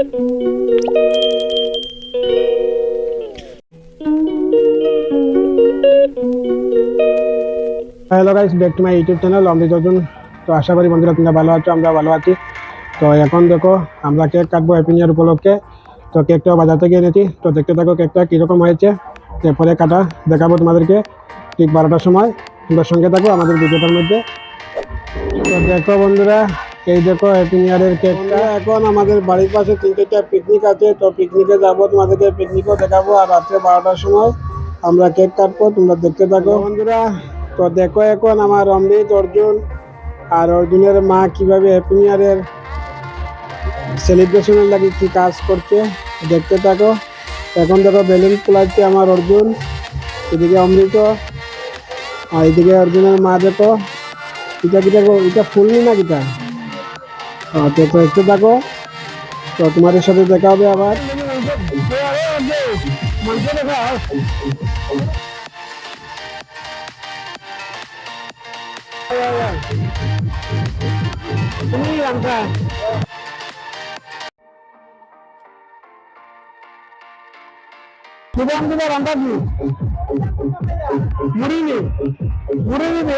Hello guys, back to my YouTube channel Amrit Arjun. তো আশা করি বন্ধুরা তোমরা ভালো আছো, আমরা ভালো আছি। তো এখন দেখো আমরা কেক কাটবো হ্যাপি নিউ ইয়ার উপলক্ষে। তো কেকটাও বাজার থেকে এনেছি, তো দেখতে থাকো কেকটা কীরকম হয়েছে। এরপরে কাটা দেখাবো তোমাদেরকে ঠিক 12টার সময়। তোমরা সঙ্গে থাকো আমাদের ভিডিওটার মধ্যে। তো দেখো বন্ধুরা, এই দেখো হ্যাপি নিউ ইয়ারের কেকটা। এখন আমাদের বাড়ির পাশে 3টা পিকনিক আছে, তো পিকনিকে যাবো, তোমাদেরকে পিকনিকও দেখাবো। আর রাত্রে 12টার সময় আমরা কেক কাটবো, তোমরা দেখতে থাকো বন্ধুরা। তো দেখো এখন আমার অমৃত অর্জুন আর অর্জুনের মা কিভাবে হ্যাপি নিউ ইয়ারের সেলিব্রেশনের লাগে কি কাজ করছে, দেখতে থাকো। এখন দেখো বেলুন ফুলাচ্ছে আমার অর্জুন, এদিকে অমৃত, আর এদিকে অর্জুনের মা। দেখো এটা কি, দেখো এটা ফুলনি না কিটা। তো দেখতে থাকো, তো তোমাদের সাথে দেখা হবে আবার।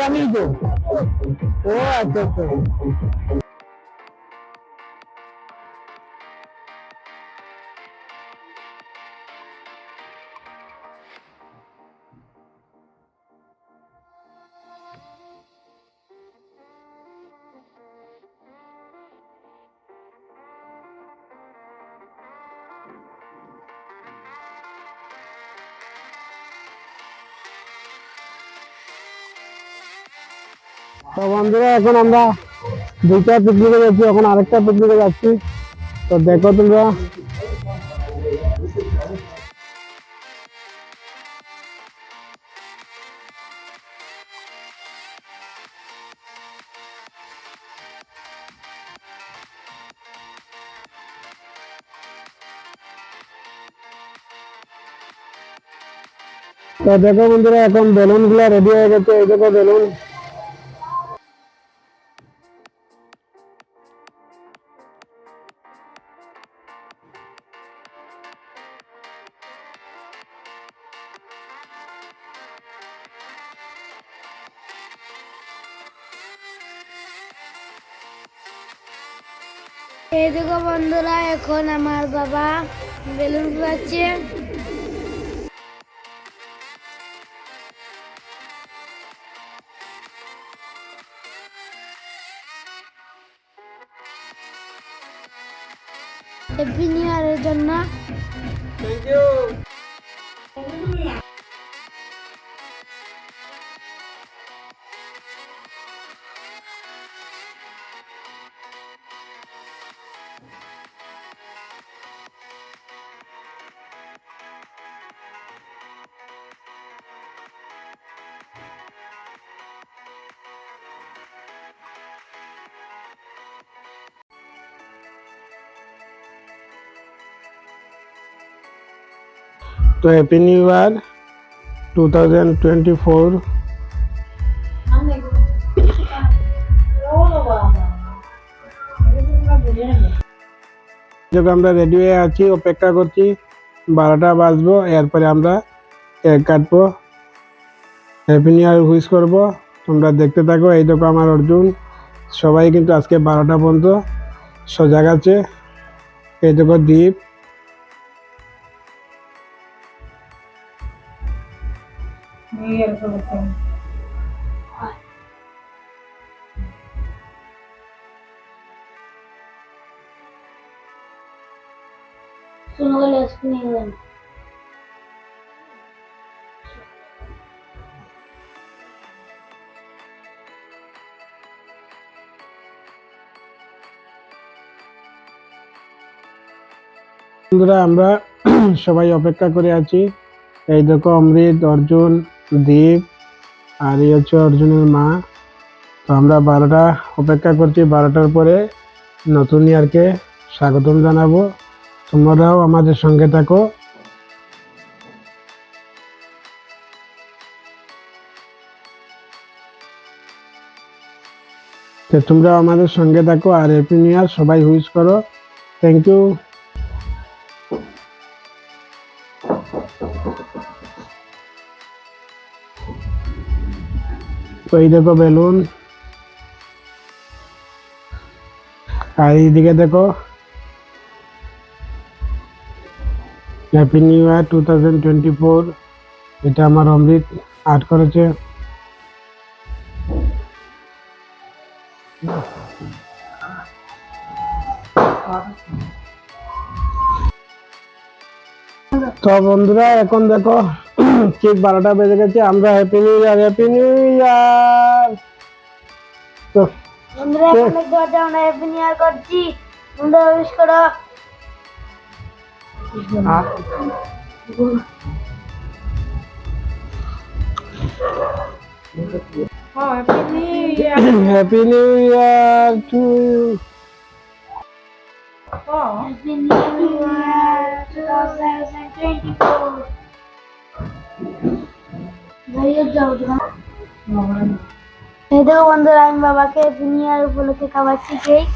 আমি তো, ও আচ্ছা আচ্ছা। তো বন্ধুরা এখন আমরা 2টা পিকনিকে যাচ্ছি, এখন আরেকটা পিকনিকে যাচ্ছি। তো দেখো তোমরা। তো দেখো বন্ধুরা, এখন বেলুন গুলা রেডি হয়ে গেছে, এই দেখো বেলুন। এই দেখো বন্ধুরা, এখন আমার বাবা বেলুন ফুলাচ্ছে। হ্যাপি নিউ ইয়ারের জন্য। Thank you. তো হ্যাপি নিউ ইয়ার 2024। যখন আমরা রেডি হয়ে আছি, অপেক্ষা করছি 12টা বাজবো, এরপরে আমরা কেক কাটবো, হ্যাপি নিউ ইয়ার উইশ করবো। তোমরা দেখতে থাকো। এই দেখো আমার অর্জুন, সবাই কিন্তু আজকে 12টা পর্যন্ত সজাগ আছে। এই দেখো দ্বীপ, বন্ধুরা আমরা সবাই অপেক্ষা করে আছি। এই দেখো অমৃত, অর্জুন, দীপ, আর এই হচ্ছে অর্জুনের মা। তো আমরা 12টা অপেক্ষা করছি, 12টার পরে নতুন ইয়ারকে স্বাগতম জানাবো। তোমরাও আমাদের সঙ্গে থাকো। তোমরাও আমাদের সঙ্গে থাকো আর হ্যাপি নিউ ইয়ার সবাই উইশ করো। Thank you. তো এই দেখো বেলুন, আর এইদিকে দেখো হ্যাপি নিউ ইয়ার 2024। এটা আমার অমৃত আর্ট করেছে। তো বন্ধুরা এখন দেখো ঠিক 12টা বেজে গেছে, আমরা হ্যাপি নিউ ইয়ার, হ্যাপি নিউ ইয়ার। তো বন্ধুরা এখন দেখতে পাচ্ছি আমরা হ্যাপি নিউ ইয়ার করছি, তোমরা উইশ করো। Happy new year to you. Happy new year 2024। ভাইয়া যাও তোমরা। এই দেখো বন্ধুরা আমি বাবাকে হ্যাপি নিউ ইয়ার উপলক্ষে খাওয়াচ্ছি কেক।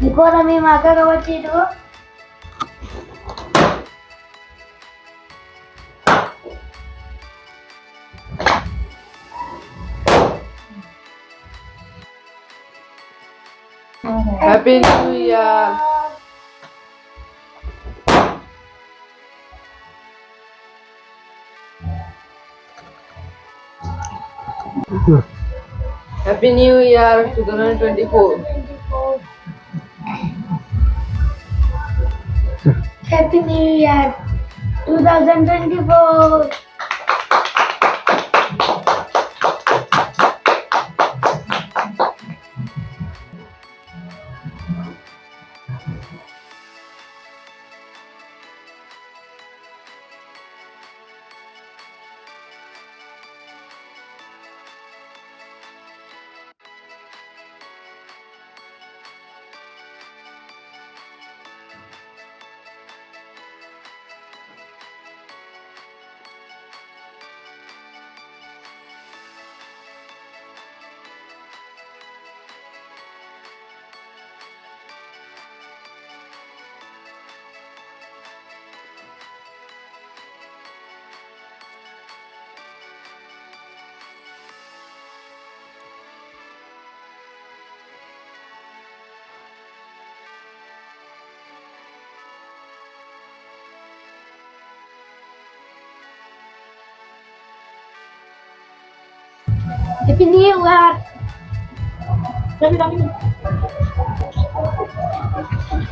এখন আমি মাকে খাওয়াচ্ছি দেখো। Happy New Year! Happy New Year 2024. Happy New Year 2024. Happy New Year. Happy new ইয়ার।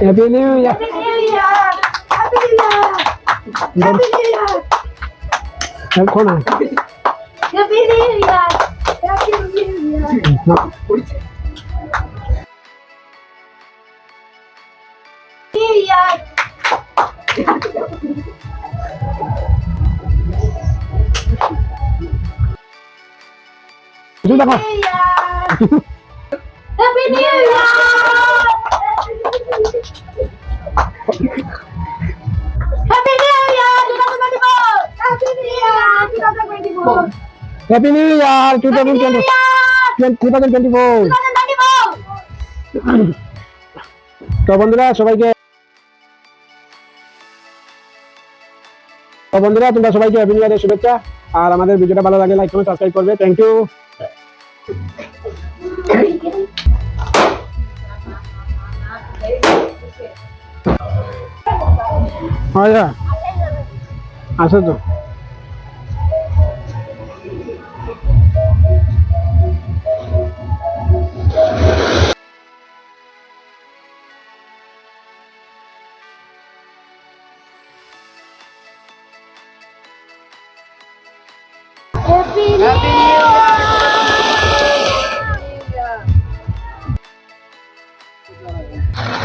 Happy New Year. Happy New Year. Happy New Year. এখন Happy New Year. Happy New Year. New Year. কিছু দেখো New Year. Happy New Year. Happy New Year 2024. Happy New Year 2024. Happy new year 2024। 2024. তো বন্ধুরা সবাইকে, তোমরা সবাইকে happy new ইয়ারের শুভেচ্ছা। আর আমাদের ভিডিওটা ভালো লাগে লাইক কমেন্ট সাবস্ক্রাইব করবে। Thank you. আচ্ছা আসো তো। Happy New Happy New Year. Year!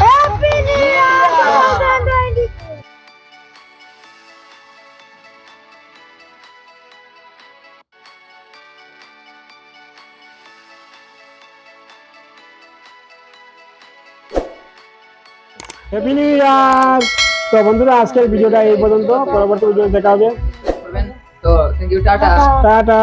Happy New Year 2024. Happy new ইয়ার। তো বন্ধুরা আজকের ভিডিওটা এই পর্যন্ত, পরবর্তী ভিডিও দেখা হবে। তো থ্যাংক ইউ, টাটা। টাটা।